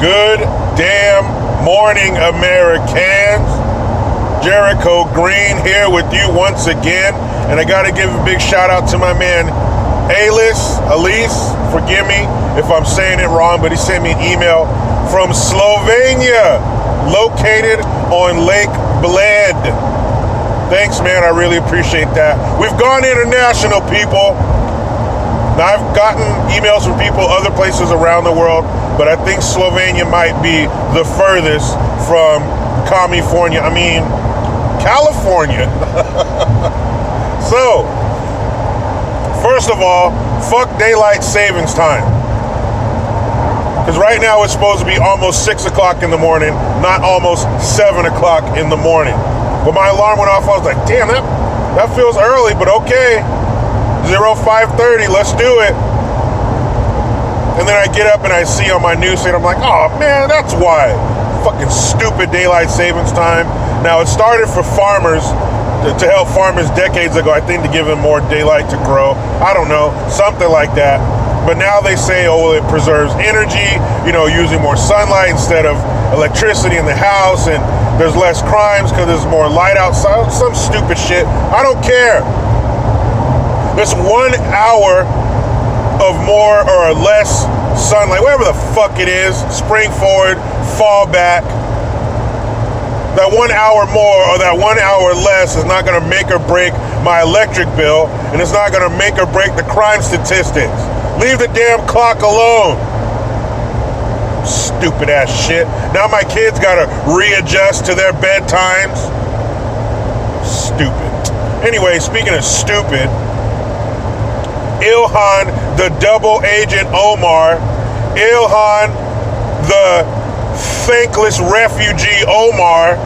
Good damn morning, Americans. Jericho Green here with you once again. And I got to give a big shout out to my man, Elise. Forgive me if I'm saying it wrong, but he sent me an email from Slovenia, located on Lake Bled. Thanks, man. I really appreciate that. We've gone international, people. Now, I've gotten emails from people other places around the world, but I think Slovenia might be the furthest from California. So, first of all, fuck daylight savings time. Because right now it's supposed to be almost 6 o'clock in the morning, not almost 7 o'clock in the morning. But my alarm went off. I was like, damn, that feels early, but okay. 05:30, let's do it. And then I get up and I see on my news feed, I'm like, oh man, that's why. Fucking stupid daylight savings time. Now, it started for farmers, to help farmers decades ago, I think, to give them more daylight to grow. I don't know, something like that. But now they say, oh, it preserves energy, using more sunlight instead of electricity in the house, and there's less crimes because there's more light outside. Some stupid shit. I don't care. This 1 hour of more or less sunlight, whatever the fuck it is, spring forward, fall back, that 1 hour more or that 1 hour less is not going to make or break my electric bill, and it's not going to make or break the crime statistics. Leave the damn clock alone. Stupid ass shit. Now my kids got to readjust to their bedtimes. Stupid. Anyway, speaking of stupid, Ilhan, the double agent Omar, Ilhan, the thankless refugee Omar,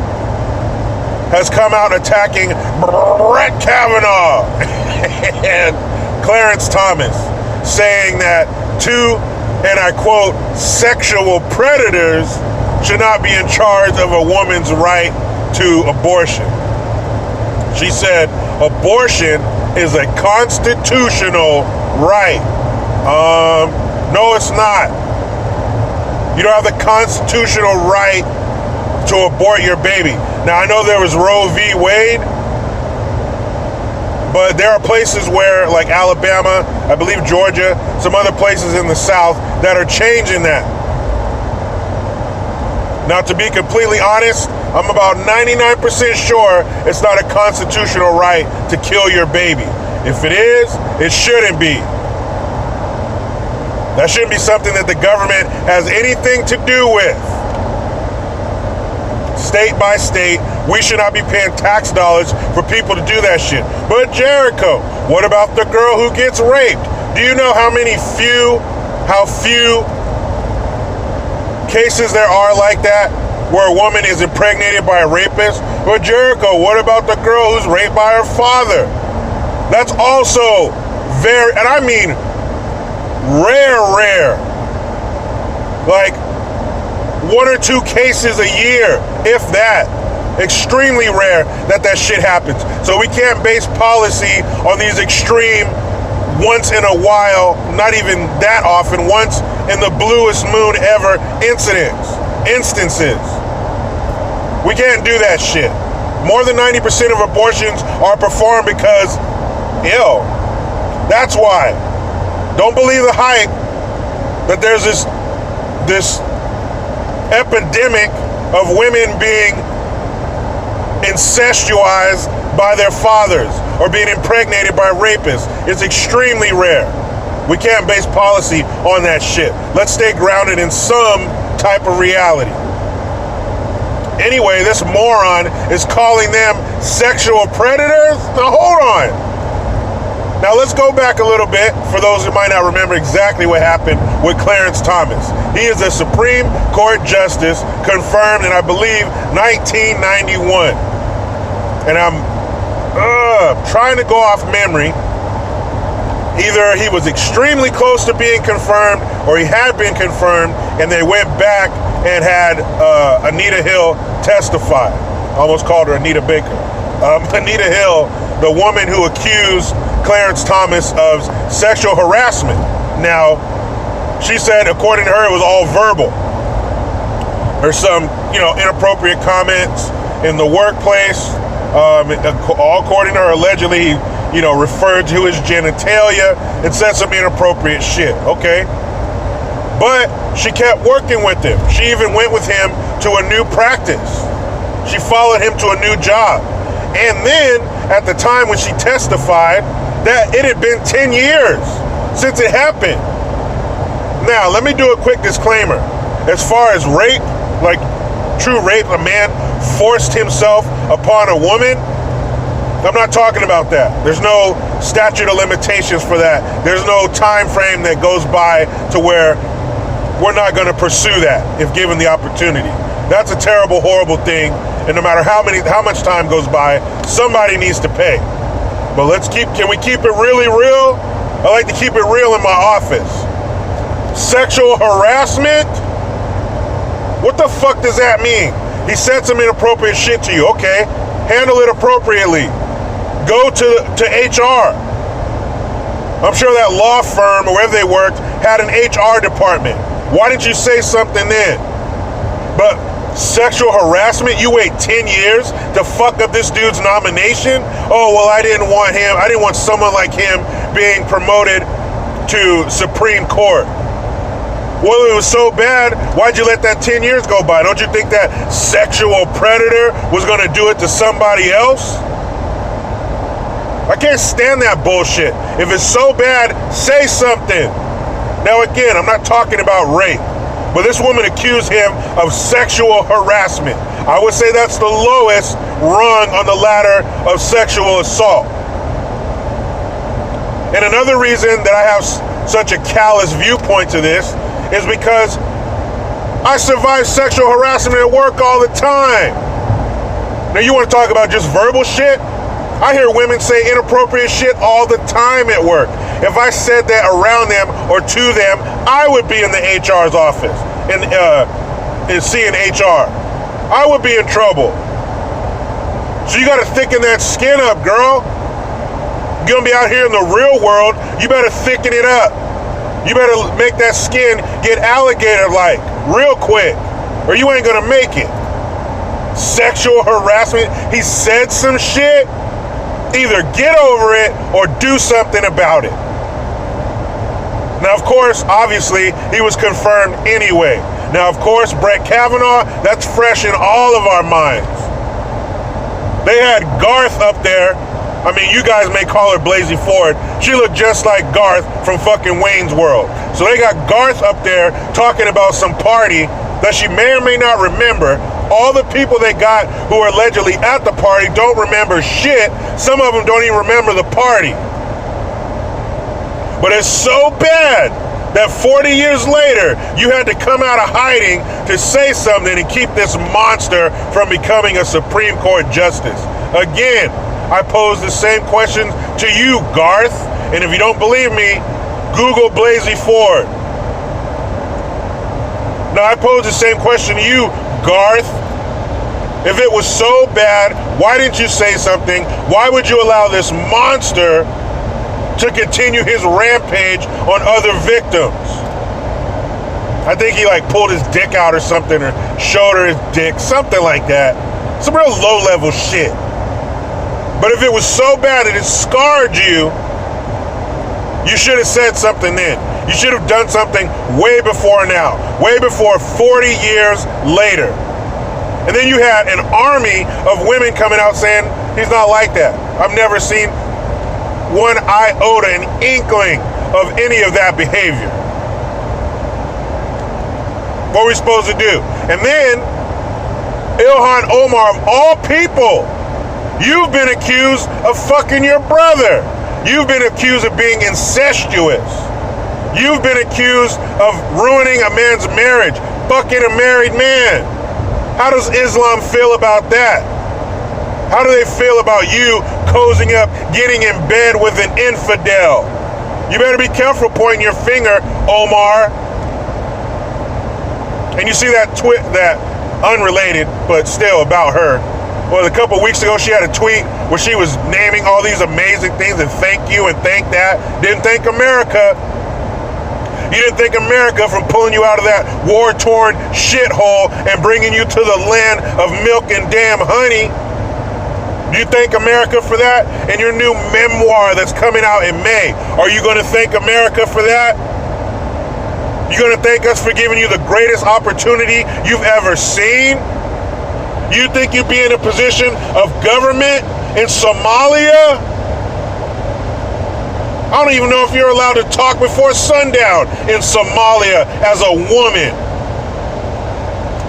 has come out attacking Brett Kavanaugh and Clarence Thomas, saying that two, and I quote, sexual predators should not be in charge of a woman's right to abortion. She said, abortion is a constitutional right. No, it's not. You don't have the constitutional right to abort your baby. Now, I know there was Roe v. Wade, but there are places where, like Alabama, I believe Georgia, some other places in the South that are changing that. Now, to be completely honest, I'm about 99% sure it's not a constitutional right to kill your baby. If it is, it shouldn't be. That shouldn't be something that the government has anything to do with. State by state, we should not be paying tax dollars for people to do that shit. But Jericho, what about the girl who gets raped? Do you know how few cases there are like that, where a woman is impregnated by a rapist? But Jericho, what about the girl who's raped by her father? That's also very, and I mean rare. Like 1 or 2 cases a year, if that. Extremely rare that shit happens. So we can't base policy on these extreme, once in a while, not even that often, once in the bluest moon ever instances. We can't do that shit. More than 90% of abortions are performed because ill. That's why. Don't believe the hype that there's this epidemic of women being incestualized by their fathers or being impregnated by rapists. It's extremely rare. We can't base policy on that shit. Let's stay grounded in some type of reality. Anyway, this moron is calling them sexual predators? Now hold on. Now let's go back a little bit for those who might not remember exactly what happened with Clarence Thomas. He is a Supreme Court justice confirmed in, I believe, 1991. And I'm trying to go off memory. Either he was extremely close to being confirmed or he had been confirmed, and they went back and had Anita Hill testify. Almost called her Anita Baker. Anita Hill, the woman who accused Clarence Thomas of sexual harassment. Now, she said, according to her, it was all verbal. or some, inappropriate comments in the workplace. All according to her, allegedly, referred to his genitalia and said some inappropriate shit. Okay. But she kept working with him. She even went with him to a new practice. She followed him to a new job. And then, at the time when she testified, that it had been 10 years since it happened. Now, let me do a quick disclaimer. As far as rape, like true rape, a man forced himself upon a woman, I'm not talking about that. There's no statute of limitations for that. There's no time frame that goes by to where we're not going to pursue that if given the opportunity. That's a terrible, horrible thing. And no matter how much time goes by, somebody needs to pay. But can we keep it really real? I like to keep it real in my office. Sexual harassment? What the fuck does that mean? He said some inappropriate shit to you. Okay, handle it appropriately. Go to HR. I'm sure that law firm or wherever they worked had an HR department. Why didn't you say something then? But sexual harassment, you wait 10 years to fuck up this dude's nomination? Oh, well, I didn't want someone like him being promoted to Supreme Court. Well, it was so bad, why'd you let that 10 years go by? Don't you think that sexual predator was going to do it to somebody else? I can't stand that bullshit. If it's so bad, say something. Now, again, I'm not talking about rape, but this woman accused him of sexual harassment. I would say that's the lowest rung on the ladder of sexual assault. And another reason that I have such a callous viewpoint to this is because I survive sexual harassment at work all the time. Now, you want to talk about just verbal shit? I hear women say inappropriate shit all the time at work. If I said that around them or to them, I would be in the HR's office and seeing HR. I would be in trouble. So you got to thicken that skin up, girl. You're going to be out here in the real world. You better thicken it up. You better make that skin get alligator-like real quick, or you ain't going to make it. Sexual harassment. He said some shit. Either get over it or do something about it. Now, of course, obviously, he was confirmed anyway. Now, of course, Brett Kavanaugh, that's fresh in all of our minds. They had Garth up there. I mean, you guys may call her Blasey Ford. She looked just like Garth from fucking Wayne's World. So they got Garth up there talking about some party that she may or may not remember. All the people they got who are allegedly at the party don't remember shit. Some of them don't even remember the party. But it's so bad that 40 years later, you had to come out of hiding to say something and keep this monster from becoming a Supreme Court justice. Again, I pose the same question to you, Garth. And if you don't believe me, Google Blasey Ford. Now, I pose the same question to you, Garth. If it was so bad, why didn't you say something? Why would you allow this monster to continue his rampage on other victims? I think he pulled his dick out or something, or showed her his dick, something like that. Some real low-level shit. But if it was so bad that it scarred you, you should have said something then. You should have done something way before now, way before 40 years later. And then you had an army of women coming out saying, he's not like that. I've never seen one iota, an inkling of any of that behavior. What are we supposed to do? And then, Ilhan Omar, of all people, you've been accused of fucking your brother. You've been accused of being incestuous. You've been accused of ruining a man's marriage, fucking a married man. How does Islam feel about that? How do they feel about you cozying up, getting in bed with an infidel? You better be careful pointing your finger, Omar. And you see that unrelated, but still about her. Well, a couple weeks ago, she had a tweet where she was naming all these amazing things and thank you and thank that. Didn't thank America. You didn't thank America for pulling you out of that war-torn shithole and bringing you to the land of milk and damn honey. Do you thank America for that? And your new memoir that's coming out in May, are you going to thank America for that? You going to thank us for giving you the greatest opportunity you've ever seen? You think you'd be in a position of government in Somalia? I don't even know if you're allowed to talk before sundown in Somalia as a woman.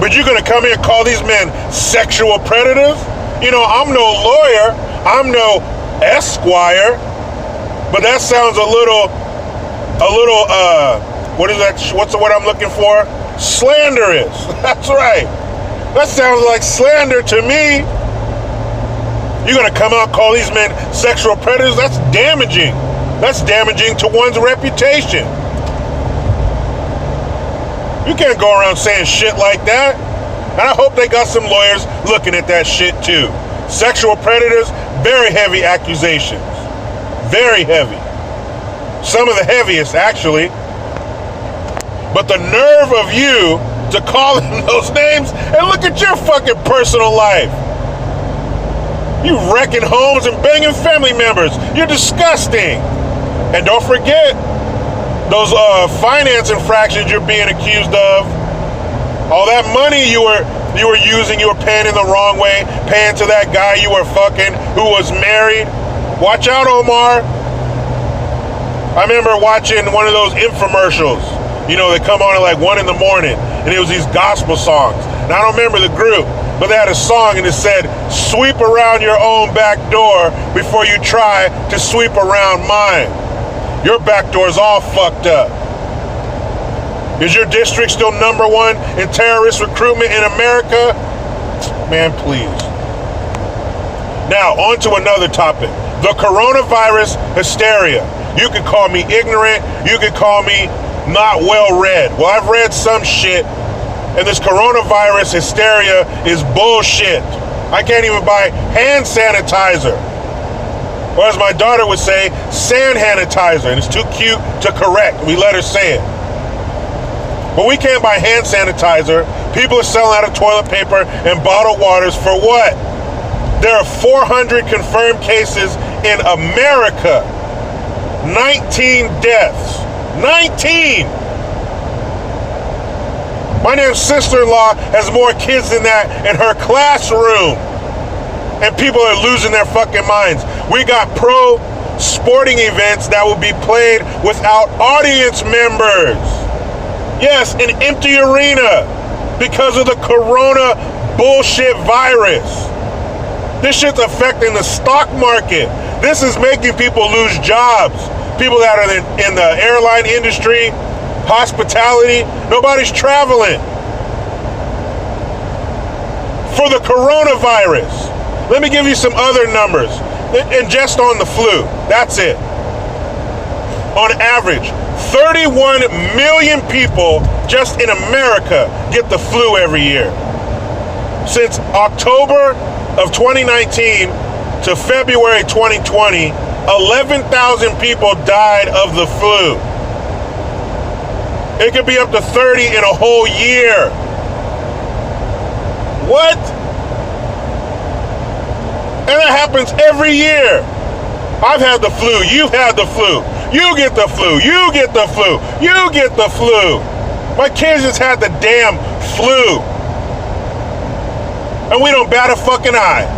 But you're going to come here and call these men sexual predators? You know, I'm no lawyer. I'm no esquire. But that sounds a little, what is that? What's the word I'm looking for? Slanderous. That's right. That sounds like slander to me. You're going to come out and call these men sexual predators? That's damaging. That's damaging to one's reputation. You can't go around saying shit like that. And I hope they got some lawyers looking at that shit too. Sexual predators, very heavy accusations. Very heavy. Some of the heaviest, actually. But the nerve of you to call them those names, and look at your fucking personal life. You wrecking homes and banging family members. You're disgusting. And don't forget those finance infractions you're being accused of. All that money you were using, you were paying in the wrong way, paying to that guy you were fucking who was married. Watch out, Omar. I remember watching one of those infomercials. You know, they come on at like 1 a.m, and it was these gospel songs. And I don't remember the group, but they had a song and it said, "Sweep around your own back door before you try to sweep around mine." Your back door is all fucked up. Is your district still #1 in terrorist recruitment in America? Man, please. Now, on to another topic. The coronavirus hysteria. You could call me ignorant. You could call me not well read. Well, I've read some shit, and this coronavirus hysteria is bullshit. I can't even buy hand sanitizer. Or as my daughter would say, sand sanitizer, and it's too cute to correct. We let her say it. But we can't buy hand sanitizer. People are selling out of toilet paper and bottled waters for what? There are 400 confirmed cases in America. 19 deaths. 19! My damn sister-in-law has more kids than that in her classroom. And people are losing their fucking minds. We got pro sporting events that will be played without audience members. Yes, an empty arena because of the corona bullshit virus. This shit's affecting the stock market. This is making people lose jobs. People that are in the airline industry, hospitality, nobody's traveling. For the coronavirus. Let me give you some other numbers. And just on the flu, that's it. On average, 31 million people just in America get the flu every year. Since October of 2019 to February 2020, 11,000 people died of the flu. It could be up to 30 in a whole year. What? And that happens every year. I've had the flu. You've had the flu. You get the flu. You get the flu. You get the flu. My kids just had the damn flu. And we don't bat a fucking eye.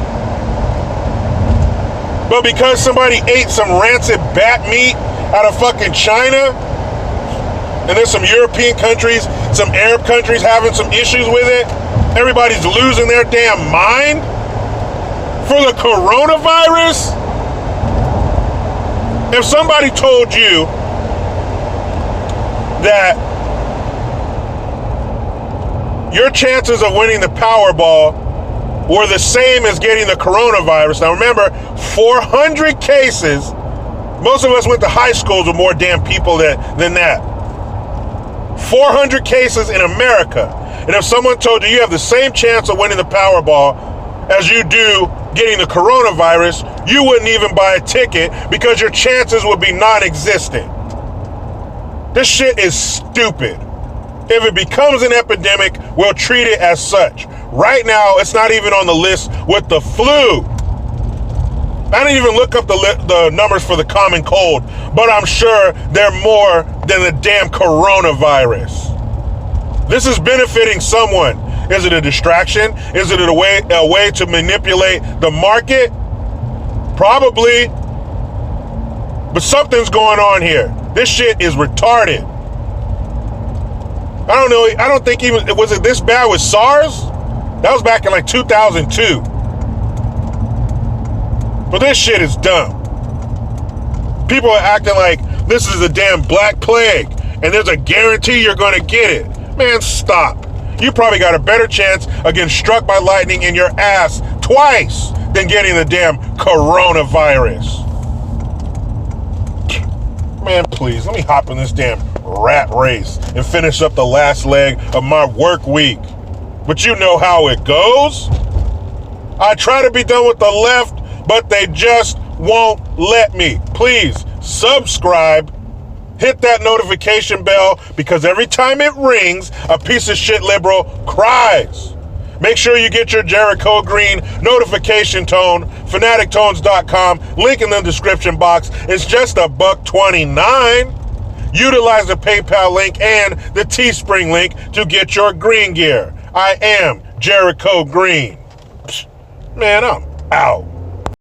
But because somebody ate some rancid bat meat out of fucking China, and there's some European countries, some Arab countries having some issues with it, everybody's losing their damn mind for the coronavirus? If somebody told you that your chances of winning the Powerball were the same as getting the coronavirus. Now remember, 400 cases. Most of us went to high schools with more damn people than that. 400 cases in America. And if someone told you you have the same chance of winning the Powerball as you do getting the coronavirus, you wouldn't even buy a ticket because your chances would be non-existent. This shit is stupid. If it becomes an epidemic, we'll treat it as such. Right now, it's not even on the list with the flu. I didn't even look up the numbers for the common cold, but I'm sure they're more than the damn coronavirus. This is benefiting someone. Is it a distraction? Is it a way to manipulate the market? Probably. But something's going on here. This shit is retarded. I don't know. I don't think even, was it this bad with SARS? That was back in like 2002. But this shit is dumb. People are acting like this is a damn black plague and there's a guarantee you're going to get it. Man, stop. You probably got a better chance of getting struck by lightning in your ass twice than getting the damn coronavirus. Man, please, let me hop in this damn rat race and finish up the last leg of my work week. But you know how it goes. I try to be done with the left, but they just won't let me. Please subscribe, hit that notification bell, because every time it rings, a piece of shit liberal cries. Make sure you get your Jericho Green notification tone, fanatictones.com, link in the description box. It's just $1.29. Utilize the PayPal link and the Teespring link to get your green gear. I am Jericho Green. Man, I'm out.